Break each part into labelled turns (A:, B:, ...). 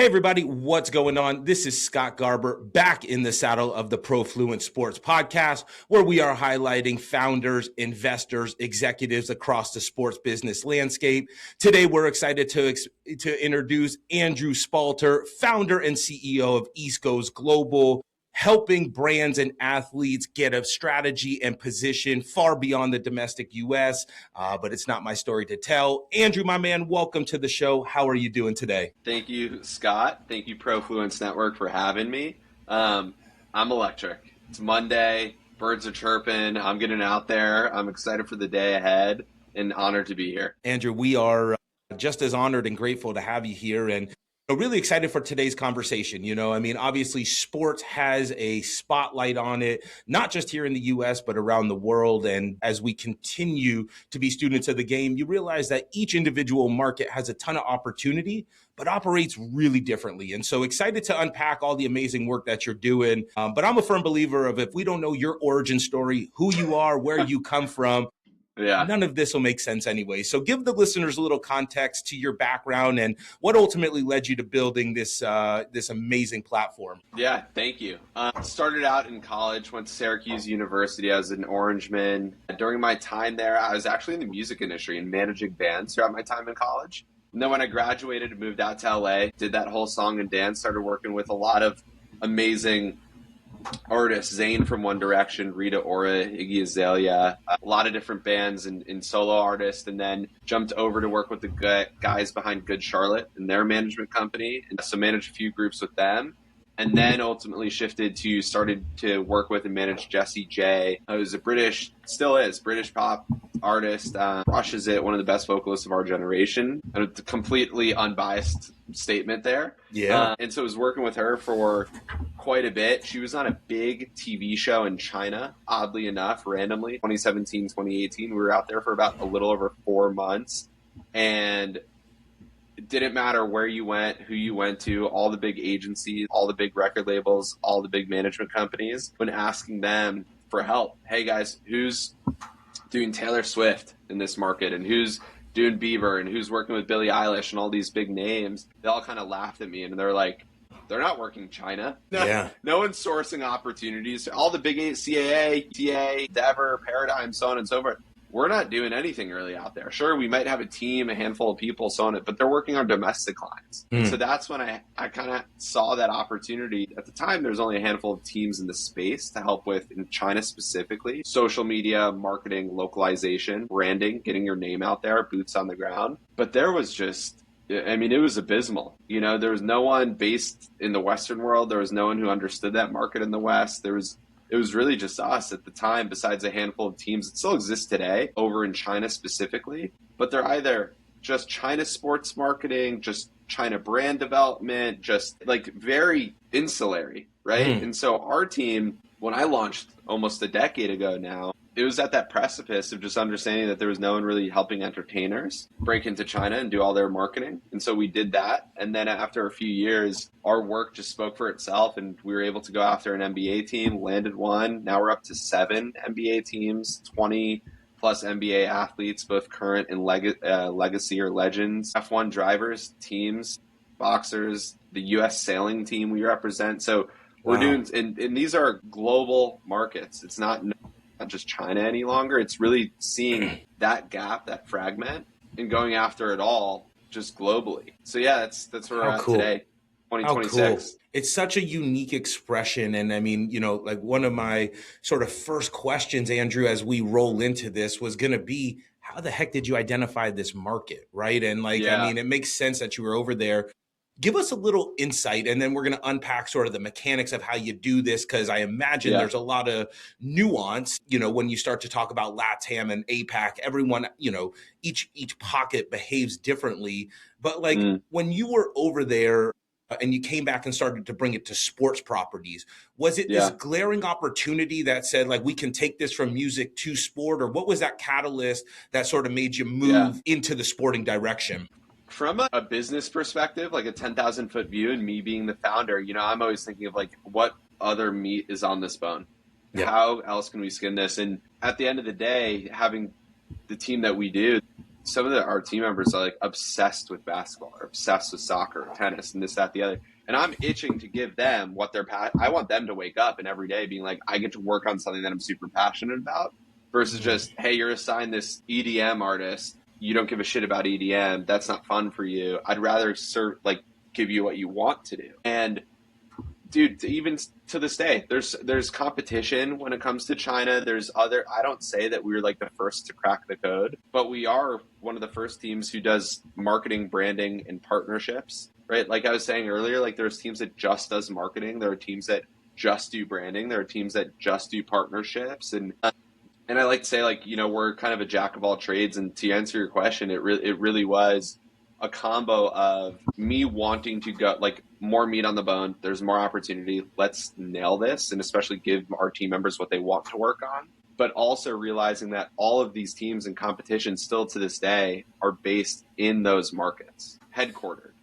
A: Hey everybody, what's going on? This is Scott Garber back in the saddle of the Profluent Sports Podcast, where we are highlighting founders, investors, executives across the sports business landscape. Today, we're excited to introduce Andrew Spalter, founder and CEO of East Coast Global, helping brands and athletes get a strategy and position far beyond the domestic U.S., but it's not my story to tell. Andrew, my man, welcome to the show. How are you doing today?
B: Thank you, Scott. Thank you, Profluence Network, for having me. I'm electric. It's Monday. Birds are chirping. I'm getting out there. I'm excited for the day ahead and honored to be here.
A: Andrew, we are just as honored and grateful to have you here, and really excited for today's conversation. Obviously sports has a spotlight on it, not just here in the US, but around the world. And as we continue to be students of the game, you realize that each individual market has a ton of opportunity, but operates really differently. And so excited to unpack all the amazing work that you're doing. But I'm a firm believer of, if we don't know your origin story, who you are, where you come from, none of this will make sense anyway. So give the listeners a little context to your background and what ultimately led you to building this amazing platform.
B: Yeah, thank you. Started out in college, went to Syracuse University. I was an Orangeman. During my time there, I was actually in the music industry and managing bands throughout my time in college. And then when I graduated and moved out to LA, did that whole song and dance, started working with a lot of amazing artists, Zayn from One Direction, Rita Ora, Iggy Azalea, a lot of different bands and solo artists, and then jumped over to work with the guys behind Good Charlotte and their management company, and so managed a few groups with them, and then ultimately started to work with and manage Jessie J, who's still is British pop artist, crushes it, one of the best vocalists of our generation, and a completely unbiased statement there. And so I was working with her for quite a bit. She was on a big TV show in China, oddly enough, randomly, 2017, 2018. We were out there for about a little over 4 months, and it didn't matter where you went, who you went to, all the big agencies, all the big record labels, all the big management companies, when asking them for help. Hey guys, who's doing Taylor Swift in this market, and who's doing Bieber, and who's working with Billie Eilish and all these big names? They all kind of laughed at me, and they're like, they're not working China. No one's sourcing opportunities. All the big CAA, TA, Endeavor, Paradigm, so on and so forth. We're not doing anything really out there. Sure, we might have a team, a handful of people, so on it, but they're working on domestic clients. So that's when I kind of saw that opportunity. At the time, there was only a handful of teams in the space to help with, in China specifically, social media, marketing, localization, branding, getting your name out there, boots on the ground. But there was it was abysmal. There was no one based in the Western world. There was no one who understood that market in the West. It was really just us at the time, besides a handful of teams that still exist today over in China specifically. But they're either just China sports marketing, just China brand development, just like very insulary, right? And so our team, when I launched almost a decade ago now, it was at that precipice of just understanding that there was no one really helping entertainers break into China and do all their marketing. And so we did that. And then after a few years, our work just spoke for itself, and we were able to go after an NBA team, landed one. Now we're up to 7 NBA teams, 20 plus NBA athletes, both current and legacy or legends, F1 drivers, teams, boxers, the U.S. sailing team we represent. So we're doing, and these are global markets. It's not just China any longer. It's really seeing that gap, that fragment, and going after it all just globally. So yeah, that's where we're at today, 2026.
A: It's such a unique expression. And one of my sort of first questions, Andrew, as we roll into this was going to be, how the heck did you identify this market? Right. And it makes sense that you were over there. Give us a little insight, and then we're going to unpack sort of the mechanics of how you do this, because I imagine there's a lot of nuance, when you start to talk about LATAM and APAC. Everyone, each pocket behaves differently. But when you were over there and you came back and started to bring it to sports properties, was it this glaring opportunity that said, we can take this from music to sport? Or what was that catalyst that sort of made you move into the sporting direction?
B: From a business perspective, like a 10,000 foot view, and me being the founder, I'm always thinking of what other meat is on this bone? How else can we skin this? And at the end of the day, having the team that we do, some of our team members are like obsessed with basketball or obsessed with soccer, or tennis, and this, that, the other. And I'm itching to give them what they're I want them to wake up and every day being like, I get to work on something that I'm super passionate about versus just, hey, you're assigned this EDM artist. You don't give a shit about EDM. That's not fun for you. I'd rather give you what you want to do. And dude, even to this day, there's competition when it comes to China. I don't say that we were like the first to crack the code, but we are one of the first teams who does marketing, branding, and partnerships, right? Like I was saying earlier, like there's teams that just does marketing. There are teams that just do branding. There are teams that just do partnerships. And I like to say, like, we're kind of a jack of all trades. And to answer your question, it really was a combo of me wanting to go, like, more meat on the bone. There's more opportunity. Let's nail this, and especially give our team members what they want to work on. But also realizing that all of these teams and competitions still to this day are based in those markets, headquartered.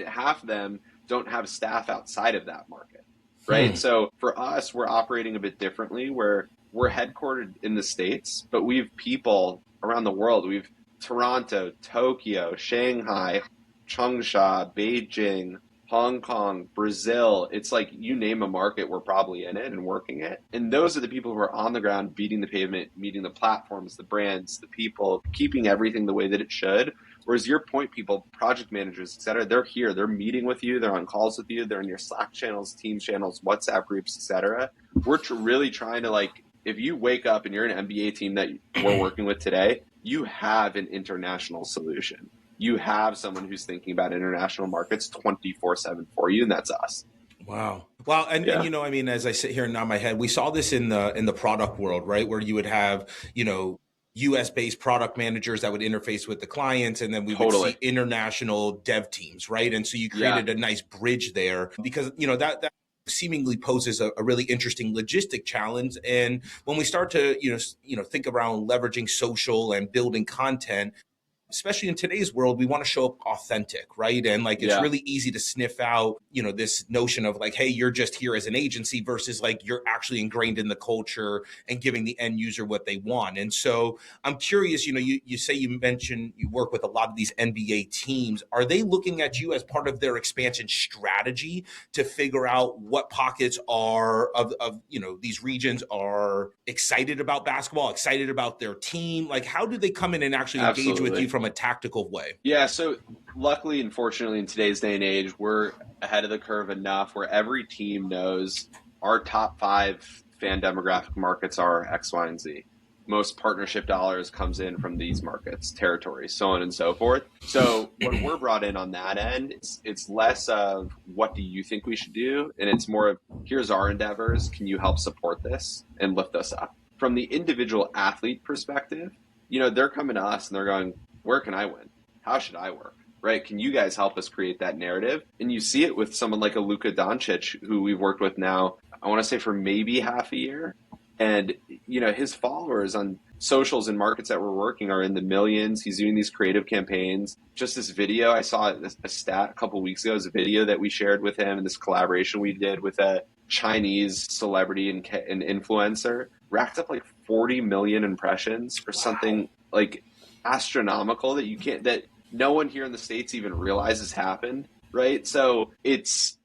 B: Half of them don't have staff outside of that market, right? So for us, we're operating a bit differently where we're headquartered in the States, but we have people around the world. We've Toronto, Tokyo, Shanghai, Changsha, Beijing, Hong Kong, Brazil. It's like you name a market, we're probably in it and working it. And those are the people who are on the ground, beating the pavement, meeting the platforms, the brands, the people, keeping everything the way that it should. Whereas your point people, project managers, et cetera, they're here. They're meeting with you. They're on calls with you. They're in your Slack channels, Teams channels, WhatsApp groups, et cetera. We're really trying to, like, if you wake up and you're an MBA team that we're working with today, you have an international solution. You have someone who's thinking about international markets 24/7 for you, and that's us.
A: Wow. Well, and I mean, as I sit here and nod my head, we saw this in the product world, right? Where you would have, US based product managers that would interface with the clients, and then we would see international dev teams, right? And so you created a nice bridge there because, that seemingly poses a really interesting logistic challenge. And when we start to, think around leveraging social and building content, especially in today's world, we want to show up authentic, right? And like, it's really easy to sniff out, this notion of like, hey, you're just here as an agency versus like you're actually ingrained in the culture and giving the end user what they want. And so I'm curious, you say you mentioned you work with a lot of these NBA teams. Are they looking at you as part of their expansion strategy to figure out what pockets are of these regions are excited about basketball, excited about their team? Like, how do they come in and actually engage with you from a tactical way?
B: Yeah, so luckily and fortunately in today's day and age, we're ahead of the curve enough where every team knows our top 5 fan demographic markets are X, Y, and Z. Most partnership dollars comes in from these markets, territories, so on and so forth. So when we're brought in on that end, it's less of what do you think we should do, and it's more of here's our endeavors. Can you help support this and lift us up? From the individual athlete perspective, they're coming to us and they're going, where can I win? How should I work? Right? Can you guys help us create that narrative? And you see it with someone like a Luka Doncic, who we've worked with now, I want to say for maybe half a year. And, his followers on socials and markets that we're working are in the millions. He's doing these creative campaigns. Just this video, I saw a stat a couple of weeks ago, is a video that we shared with him and this collaboration we did with a Chinese celebrity and influencer, racked up like 40 million impressions or something like astronomical that no one here in the States even realizes happened, right? So it's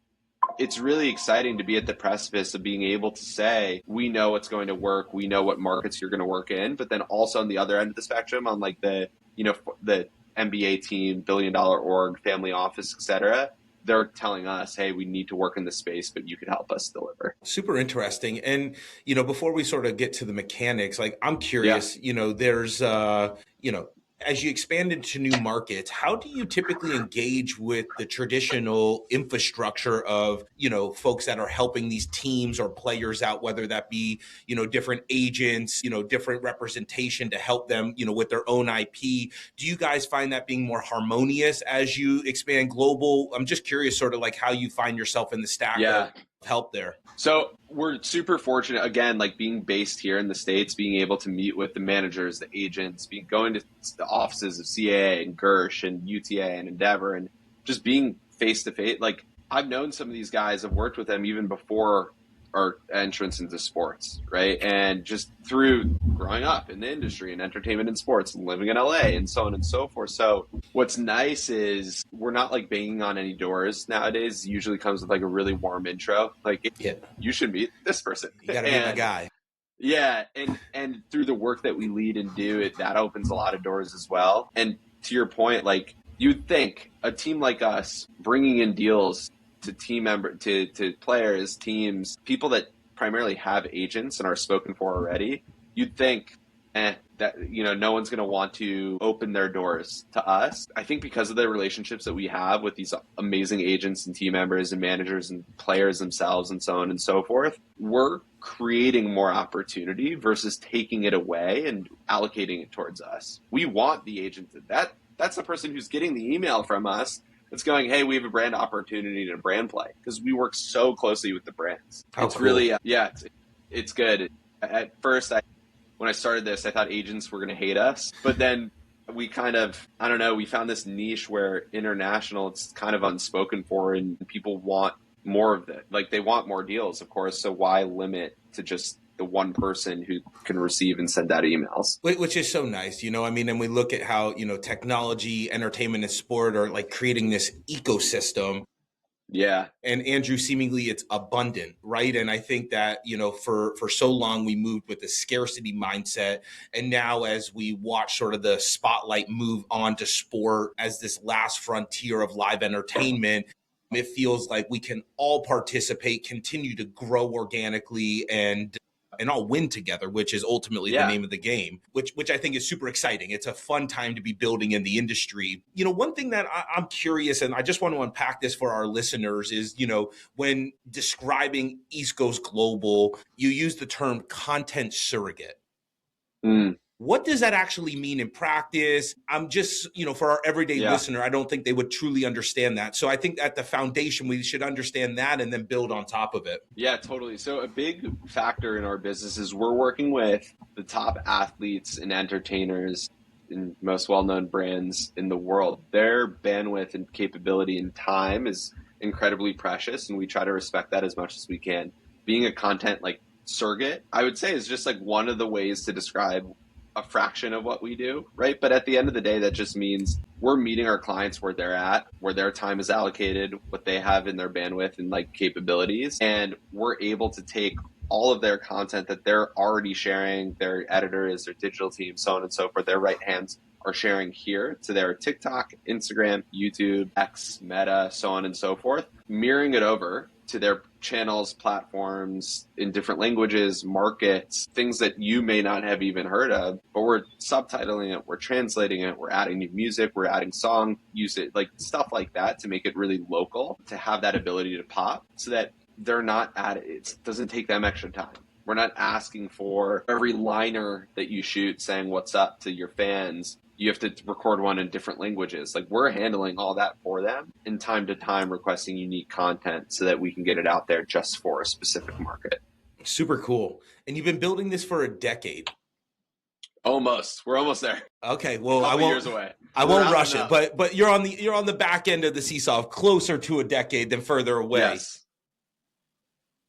B: really exciting to be at the precipice of being able to say, we know what's going to work, we know what markets you're going to work in, but then also on the other end of the spectrum, on like the MBA team, $1 billion org, family office, etc., they're telling us, hey, we need to work in this space, but you could help us deliver.
A: Super interesting. And, before we sort of get to the mechanics, like I'm curious, there's, as you expand into new markets, how do you typically engage with the traditional infrastructure of, folks that are helping these teams or players out, whether that be, different agents, different representation to help them, with their own IP? Do you guys find that being more harmonious as you expand global? I'm just curious sort of like how you find yourself in the stack of help there.
B: So we're super fortunate, again, like being based here in the States, being able to meet with the managers, the agents, going to the offices of CAA and Gersh and UTA and Endeavor, and just being face to face. Like I've known some of these guys, I've worked with them even before our entrance into sports, right? And just through growing up in the industry and entertainment and sports and living in LA and so on and so forth. So what's nice is we're not like banging on any doors nowadays. It usually comes with like a really warm intro. Like,
A: Yeah.
B: you should meet this person.
A: You got to meet my guy.
B: Yeah, and through the work that we lead and do, that opens a lot of doors as well. And to your point, like, you'd think a team like us bringing in deals to to players, teams, people that primarily have agents and are spoken for already, you'd think that, you know, no one's going to want to open their doors to us. I think because of the relationships that we have with these amazing agents and team members and managers and players themselves and so on and so forth, we're creating more opportunity versus taking it away and allocating it towards us. We want the agent that's the person who's getting the email from us that's going, hey, we have a brand opportunity to brand play, because we work so closely with the brands. It's cool. Really, it's good. At first, when I started this, I thought agents were going to hate us, but then we kind of, I don't know, we found this niche where international, it's kind of unspoken for, and people want more of it. Like, they want more deals, of course. So why limit to just the one person who can receive and send out emails?
A: Which is so nice, you know, I mean, and we look at how, you know, technology, entertainment, and sport are like creating this ecosystem.
B: Yeah.
A: And Andrew, seemingly it's abundant, right? And I think that, you know, for so long we moved with a scarcity mindset. And now as we watch sort of the spotlight move on to sport as this last frontier of live entertainment, it feels like we can all participate, continue to grow organically, and all win together, which is ultimately the name of the game, which I think is super exciting. It's a fun time to be building in the industry. You know, one thing that I'm curious, and I just want to unpack this for our listeners, is, you know, when describing East Coast Global, you use the term content surrogate. What does that actually mean in practice? I'm just, you know, for our everyday listener, I don't think they would truly understand that. So I think at the foundation, we should understand that and then build on top of it.
B: Yeah, totally. So a big factor in our business is we're working with the top athletes and entertainers and most well-known brands in the world. Their bandwidth and capability and time is incredibly precious, and we try to respect that as much as we can. Being a content like surrogate, I would say, is just like one of the ways to describe a fraction of what we do, right? But at the end of the day, that just means we're meeting our clients where they're at, where their time is allocated, what they have in their bandwidth and like capabilities. And we're able to take all of their content that they're already sharing, their editors, their digital team, so on and so forth, their right hands are sharing here to their TikTok, Instagram, YouTube, X, Meta, so on and so forth, mirroring it over to their channels, platforms in different languages, markets, things that you may not have even heard of, but we're subtitling it, we're translating it, we're adding new music, we're adding song, use it, like stuff like that to make it really local, to have that ability to pop so that they're not it doesn't take them extra time. We're not asking for every liner that you shoot saying what's up to your fans. You have to record one in different languages. Like, we're handling all that for them, and time to time requesting unique content so that we can get it out there just for a specific market.
A: Super cool. And you've been building this for a decade.
B: Almost. We're almost there.
A: Okay. Well,
B: years away.
A: I won't rush it, but you're on the back end of the seesaw, closer to a decade than further away.
B: Yes.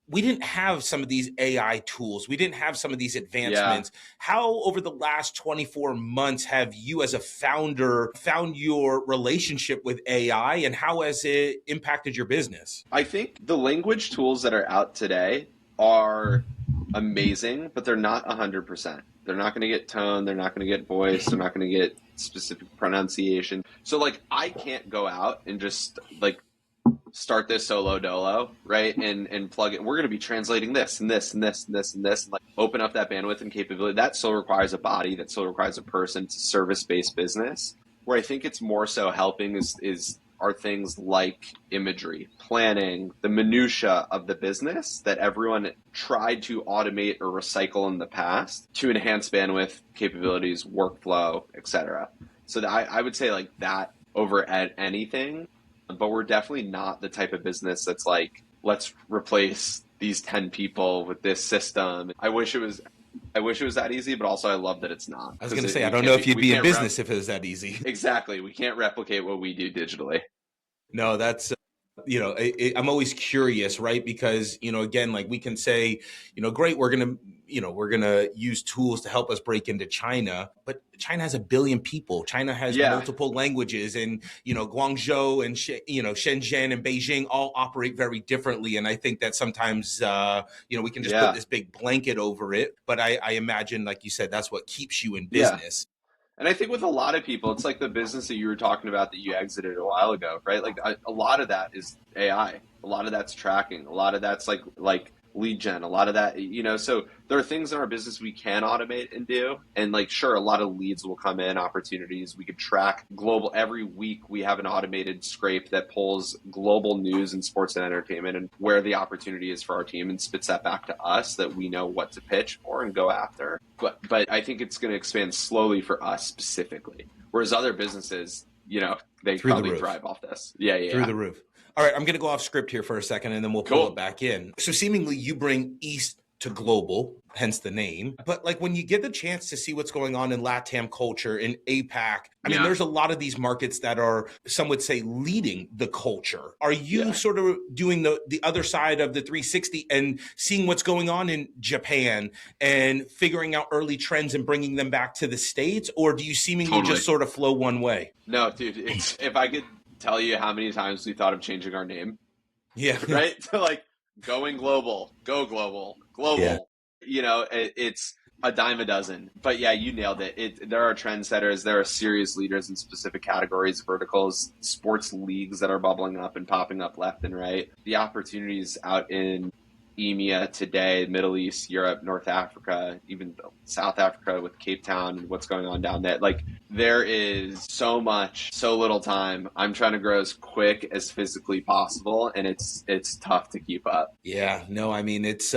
A: We didn't have some of these AI tools. We didn't have some of these advancements. Yeah. How, over the last 24 months, have you as a founder found your relationship with AI, and how has it impacted your business?
B: I think the language tools that are out today are amazing, but they're not 100%. They're not going to get tone. They're not going to get voice. They're not going to get specific pronunciation. So, like, I can't go out and just, like, start this solo dolo, right? And plug it. We're going to be translating this and this and this and this and this, and like open up that bandwidth and capability. That still requires a body. That still requires a person. It's a service-based business. Where I think it's more so helping are things like imagery, planning, the minutia of the business that everyone tried to automate or recycle in the past to enhance bandwidth, capabilities, workflow, etc. So I would say like that over at anything. But we're definitely not the type of business that's like, let's replace these 10 people with this system. I wish it was that easy, but also I love that it's not.
A: I was going to say, I don't know if you'd be in business if it was that easy.
B: Exactly. We can't replicate what we do digitally.
A: No, that's I'm always curious, right? Because, again, like we can say, great, we're going to use tools to help us break into China, but China has 1 billion people. China has
B: Yeah.
A: multiple languages, and, Guangzhou and, Shenzhen and Beijing all operate very differently. And I think that sometimes, we can just put
B: Yeah.
A: this big blanket over it. But I imagine, like you said, that's what keeps you in
B: Yeah.
A: business.
B: And I think with a lot of people, it's like the business that you were talking about that you exited a while ago, right? Like a lot of that is AI. A lot of that's tracking. A lot of that's like lead gen. A lot of that, so there are things in our business we can automate and do. And like, sure, a lot of leads will come in, opportunities. We could track global. Every week we have an automated scrape that pulls global news and sports and entertainment and where the opportunity is for our team and spits that back to us that we know what to pitch for and go after. But I think it's going to expand slowly for us specifically. Whereas other businesses, they
A: Through the
B: probably
A: roof.
B: thrive off this. Yeah, yeah,
A: Through
B: yeah.
A: the roof. All right, I'm going to go off script here for a second, and then we'll pull it
B: Cool.
A: back in. So seemingly you bring East to global, hence the name. But like when you get the chance to see what's going on in LATAM culture, in APAC, I mean, there's a lot of these markets that are, some would say, leading the culture. Are you sort of doing the other side of the 360 and seeing what's going on in Japan and figuring out early trends and bringing them back to the States? Or do you seemingly just sort of flow one way?
B: No, dude, if I could tell you how many times we thought of changing our name,
A: Yeah.
B: right? To like going global, go global, global.
A: Yeah.
B: It's a dime a dozen. But yeah, you nailed it. There are trendsetters. There are serious leaders in specific categories, verticals, sports leagues that are bubbling up and popping up left and right. The opportunities out in EMEA today, Middle East, Europe, North Africa, even South Africa with Cape Town and what's going on down there. Like there is so much, so little time. I'm trying to grow as quick as physically possible, and it's tough to keep up.
A: Yeah, no, I mean it's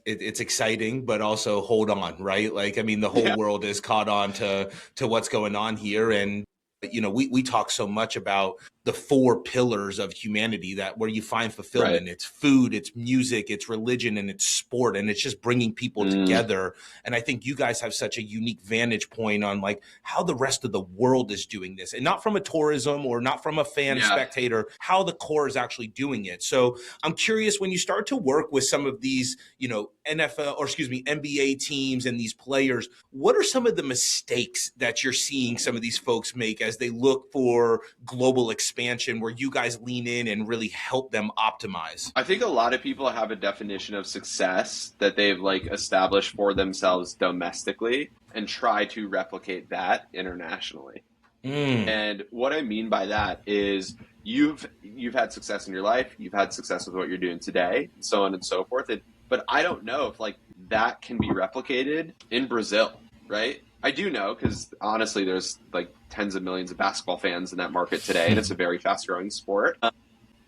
A: exciting, but also hold on, right? Like I mean the whole world is caught on to what's going on here, and we talk so much about the 4 pillars of humanity, that where you find fulfillment. It's food, it's music, it's religion, and it's sport, and it's just bringing people together. And I think you guys have such a unique vantage point on like how the rest of the world is doing this, and not from a tourism or not from a fan spectator, how the core is actually doing it. So I'm curious, when you start to work with some of these, NBA teams and these players, what are some of the mistakes that you're seeing some of these folks make as they look for global expansion, where you guys lean in and really help them optimize?
B: I think a lot of people have a definition of success that they've like established for themselves domestically and try to replicate that internationally. And what I mean by that is you've had success in your life, you've had success with what you're doing today, and so on and so forth. But I don't know if like that can be replicated in Brazil, right? I do know because honestly, there's like tens of millions of basketball fans in that market today, and it's a very fast growing sport.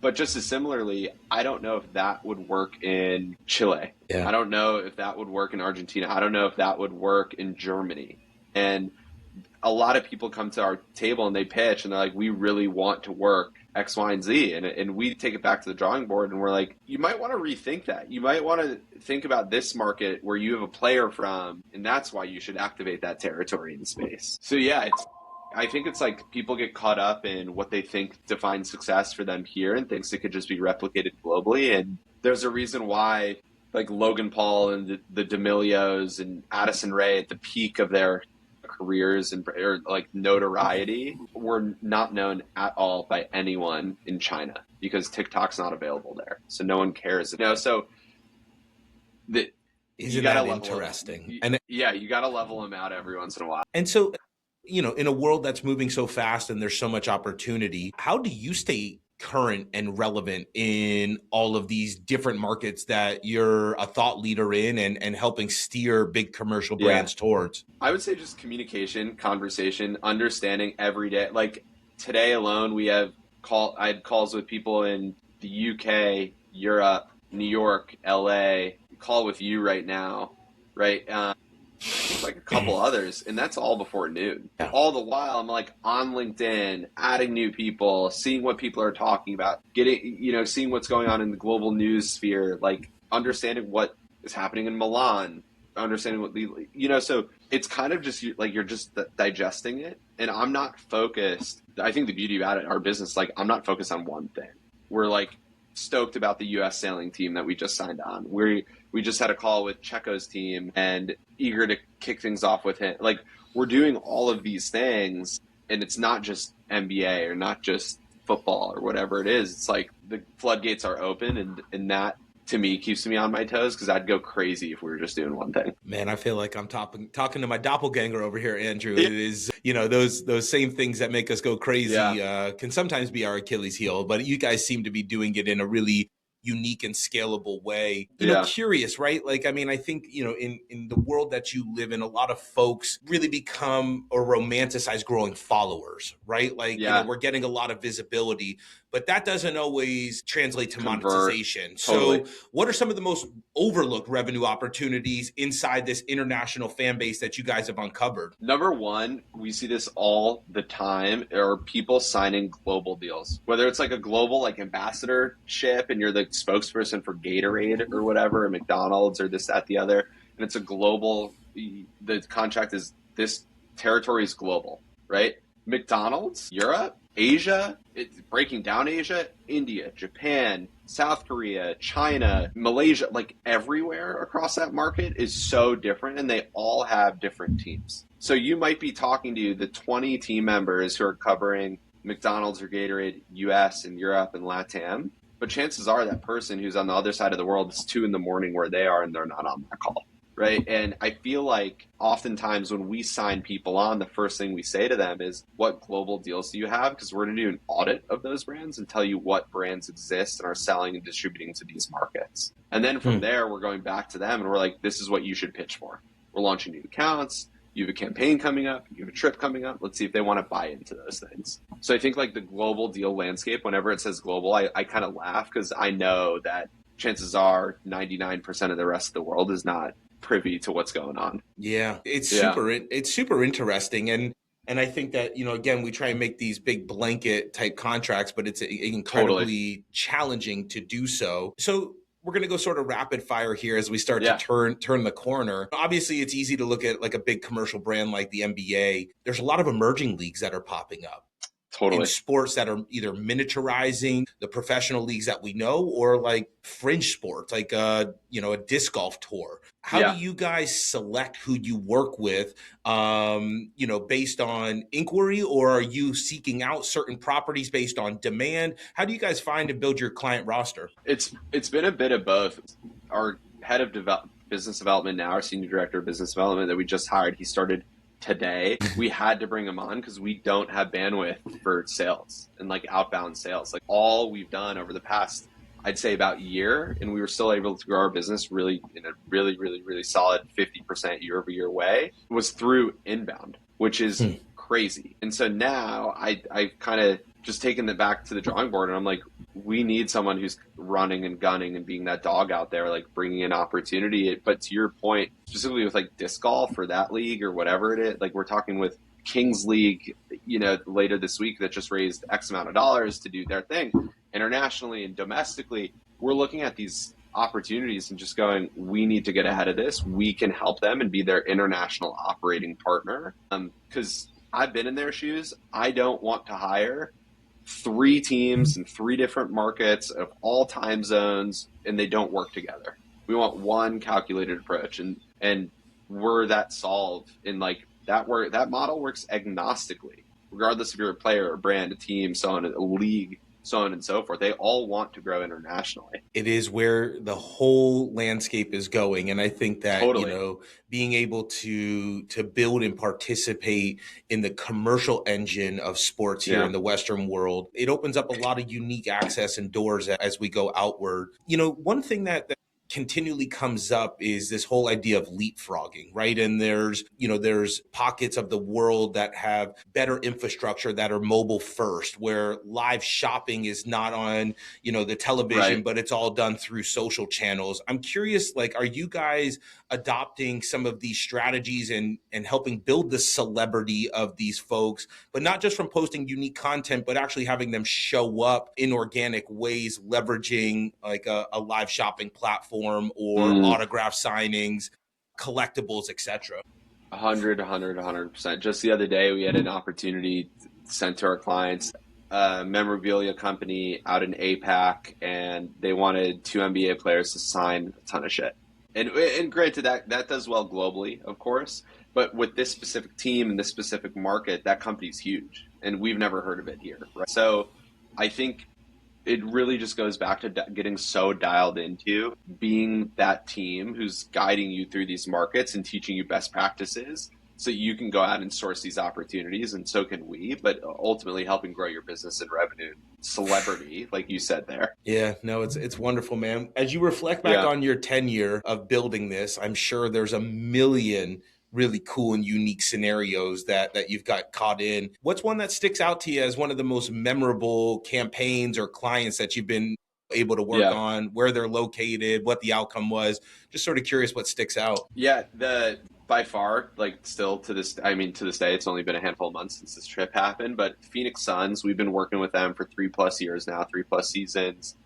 B: But just as similarly, I don't know if that would work in Chile. I don't know if that would work in Argentina. I don't know if that would work in Germany. And a lot of people come to our table and they pitch and they're like, we really want to work X, Y, and Z. And we take it back to the drawing board and we're like, you might want to rethink that. You might want to think about this market where you have a player from, and that's why you should activate that territory in space. So yeah, I think it's like people get caught up in what they think defines success for them here and thinks it could just be replicated globally. And there's a reason why like Logan Paul and the D'Amelios and Addison Rae at the peak of their careers and or like notoriety were not known at all by anyone in China because TikTok's not available there, so no one cares. So
A: isn't that interesting?
B: And yeah, you got to level them out every once in a while.
A: And so, in a world that's moving so fast and there's so much opportunity, how do you stay current and relevant in all of these different markets that you're a thought leader in and helping steer big commercial brands towards?
B: I would say just communication, conversation, understanding every day. Like today alone, I had calls with people in the UK, Europe, New York, LA, call with you right now, right? Like a couple others, and that's all before noon. All the while I'm like on LinkedIn, adding new people, seeing what people are talking about, seeing what's going on in the global news sphere, like understanding what is happening in Milan, understanding what so it's kind of just like you're just digesting it. And I'm not focused. I think the beauty about it, our business, like I'm not focused on one thing. we're like stoked about the US sailing team that we just signed on. We just had a call with Checo's team and eager to kick things off with him. Like, we're doing all of these things, and it's not just NBA or not just football or whatever it is. It's like the floodgates are open, and that to me keeps me on my toes, because I'd go crazy if we were just doing one thing.
A: Man, I feel like I'm talking to my doppelganger over here, Andrew.
B: Yeah.
A: It is, those same things that make us go crazy
B: Yeah.
A: can sometimes be our Achilles heel, but you guys seem to be doing it in a really unique and scalable way.
B: Yeah.
A: Curious, right? Like, I mean, I think, in the world that you live in, a lot of folks really become or romanticize growing followers, right? Like,
B: Yeah.
A: we're getting a lot of visibility, but that doesn't always translate to
B: Convert.
A: monetization.
B: Totally.
A: So what are some of the most overlooked revenue opportunities inside this international fan base that you guys have uncovered?
B: Number one, we see this all the time, are people signing global deals. Whether it's like a global like ambassadorship and you're the spokesperson for Gatorade or whatever, or McDonald's or this, that, the other, and it's a global, the contract is this territory is global, right? McDonald's, Europe, Asia, it's breaking down Asia, India, Japan, South Korea, China, Malaysia, like everywhere across that market is so different, and they all have different teams. So you might be talking to the 20 team members who are covering McDonald's or Gatorade US and Europe and LATAM, but chances are that person who's on the other side of the world is 2 a.m. where they are, and they're not on that call. Right. And I feel like oftentimes when we sign people on, the first thing we say to them is, what global deals do you have? Because we're going to do an audit of those brands and tell you what brands exist and are selling and distributing to these markets. And then from there, we're going back to them and we're like, this is what you should pitch for. We're launching new accounts. You have a campaign coming up. You have a trip coming up. Let's see if they want to buy into those things. So I think like the global deal landscape, whenever it says global, I kind of laugh, because I know that chances are 99% of the rest of the world is not privy to what's going on.
A: Yeah, it's super interesting. And I think that, again, we try and make these big blanket type contracts, but it's incredibly challenging to do so. So we're going to go sort of rapid fire here as we start to turn the corner. Obviously, it's easy to look at like a big commercial brand like the NBA. There's a lot of emerging leagues that are popping up. In sports that are either miniaturizing the professional leagues that we know, or like fringe sports, like a disc golf tour. How do you guys select who you work with, based on inquiry, or are you seeking out certain properties based on demand? How do you guys find and build your client roster?
B: It's been a bit of both. Our head of business development now, our senior director of business development that we just hired, he started today. We had to bring him on because we don't have bandwidth for sales and like outbound sales. Like, all we've done over the past, I'd say about year, and we were still able to grow our business really in a really, really, really solid 50% year over year way, was through inbound, which is crazy. And so now I've kind of just taken it back to the drawing board, and I'm like, we need someone who's running and gunning and being that dog out there, like bringing in opportunity. But to your point, specifically with like disc golf or that league or whatever it is, like we're talking with Kings League, later this week, that just raised X amount of dollars to do their thing internationally and domestically. We're looking at these opportunities and just going, we need to get ahead of this. We can help them and be their international operating partner. Because I've been in their shoes. I don't want to hire 3 teams in 3 different markets of all time zones, and they don't work together. We want one calculated approach, and we're that solved in like that. That model works agnostically, regardless if you're a player, a brand, a team, so on, a league, so on and so forth. They all want to grow internationally.
A: It is where the whole landscape is going. And I think that, being able to build and participate in the commercial engine of sports here in the Western world, it opens up a lot of unique access and doors as we go outward. One thing that continually comes up is this whole idea of leapfrogging, right? And there's pockets of the world that have better infrastructure that are mobile first, where live shopping is not on, the television, but it's all done through social channels. I'm curious, like, are you guys adopting some of these strategies and helping build the celebrity of these folks, but not just from posting unique content, but actually having them show up in organic ways, leveraging like a live shopping platform or autograph signings, collectibles, etc.?
B: 100%. Just the other day, we had an opportunity sent to our clients, a memorabilia company out in APAC, and they wanted 2 NBA players to sign a ton of shit. And granted, that does well globally, of course, but with this specific team and this specific market, that company's huge, and we've never heard of it here, right? So I think it really just goes back to getting so dialed into being that team who's guiding you through these markets and teaching you best practices so you can go out and source these opportunities, and so can we, but ultimately helping grow your business and revenue, celebrity, like you said there.
A: Yeah, no, it's wonderful, man. As you reflect back on your tenure of building this, I'm sure there's a million really cool and unique scenarios that you've got caught in. What's one that sticks out to you as one of the most memorable campaigns or clients that you've been able to work on, where they're located, what the outcome was? Just sort of curious what sticks out.
B: Yeah, by far, like still to this day, it's only been a handful of months since this trip happened, but Phoenix Suns, we've been working with them for 3+ years now, 3+ seasons.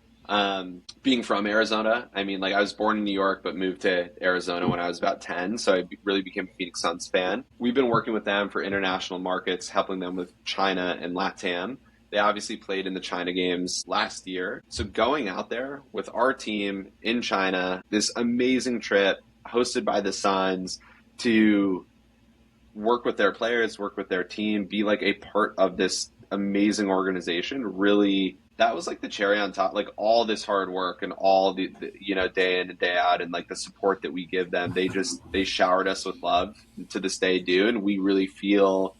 B: Being from Arizona, I mean, like I was born in New York, but moved to Arizona when I was about 10. So I really became a Phoenix Suns fan. We've been working with them for international markets, helping them with China and LATAM. They obviously played in the China games last year. So going out there with our team in China, this amazing trip hosted by the Suns to work with their players, work with their team, be like a part of this amazing organization, really, that was like the cherry on top. Like all this hard work and all the day in and day out, and like the support that we give them, they showered us with love, to this day do, and we really feel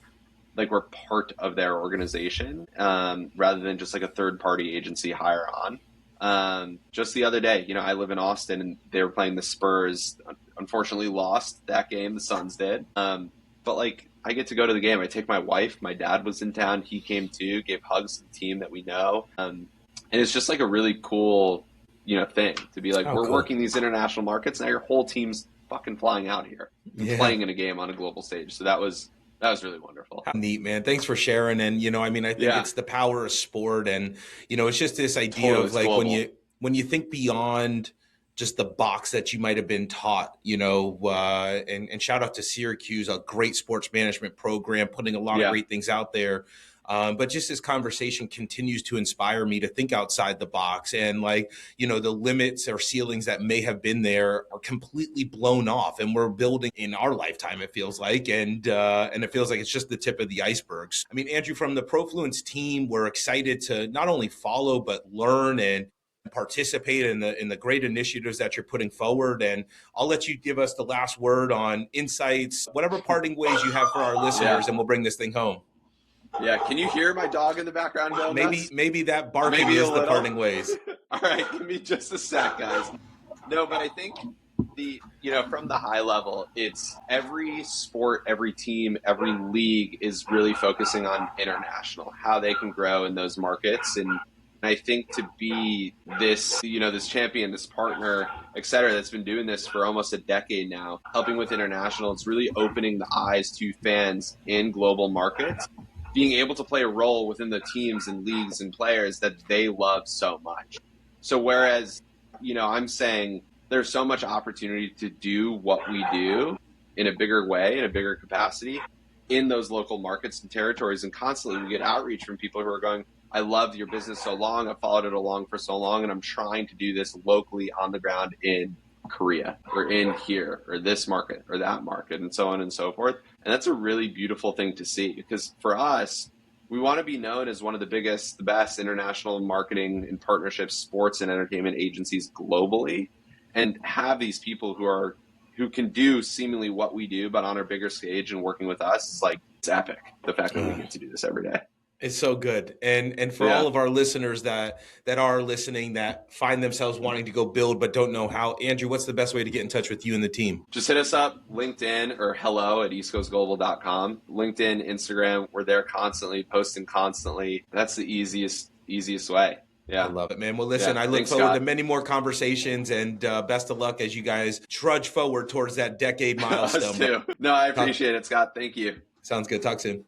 B: like we're part of their organization, rather than just like a third party agency hire on. Just the other day, I live in Austin, and they were playing the Spurs. Unfortunately lost that game, the Suns did. But like, I get to go to the game. I take my wife. My dad was in town. He came too, gave hugs to the team that we know. And it's just like a really cool, thing to be like, we're cool. Working these international markets. Now your whole team's fucking flying out here and playing in a game on a global stage. So that was really wonderful.
A: How neat, man. Thanks for sharing. And, I think it's the power of sport. And, it's just this idea of like global. when you think beyond just the box that you might have been taught, and shout out to Syracuse, a great sports management program, putting a lot of great things out there. But just this conversation continues to inspire me to think outside the box, and the limits or ceilings that may have been there are completely blown off, and we're building in our lifetime, it feels like, and it feels like it's just the tip of the icebergs. I mean, Andrew, from the Profluence team, we're excited to not only follow, but learn and participate in the great initiatives that you're putting forward. And I'll let you give us the last word on insights, whatever parting ways you have for our listeners, and we'll bring this thing home.
B: Yeah, can you hear my dog in the background, Bill?
A: Maybe that barking is the parting ways.
B: All right, give me just a sec, guys. No, but I think from the high level, it's every sport, every team, every league is really focusing on international, how they can grow in those markets. And I think to be this, this champion, this partner, et cetera, that's been doing this for almost a decade now, helping with international, it's really opening the eyes to fans in global markets, being able to play a role within the teams and leagues and players that they love so much. So whereas, I'm saying there's so much opportunity to do what we do in a bigger way, in a bigger capacity, in those local markets and territories, and constantly we get outreach from people who are going, I loved your business so long, I've followed it along for so long, and I'm trying to do this locally on the ground in Korea or in here or this market or that market, and so on and so forth. And that's a really beautiful thing to see, because for us, we want to be known as one of the biggest, the best international marketing and partnerships, sports and entertainment agencies globally, and have these people who can do seemingly what we do, but on a bigger stage and working with us. It's like, it's epic, the fact that we get to do this every day.
A: It's so good. And for all of our listeners that are listening, that find themselves wanting to go build but don't know how, Andrew, what's the best way to get in touch with you and the team?
B: Just hit us up, LinkedIn or hello@eastcoastglobal.com. LinkedIn, Instagram, we're there constantly, posting constantly. That's the easiest way. Yeah.
A: I love it, man. Well, listen, I look forward to many more conversations, and best of luck as you guys trudge forward towards that decade milestone.
B: Us too. No, I appreciate it, Scott. Thank you.
A: Sounds good. Talk soon.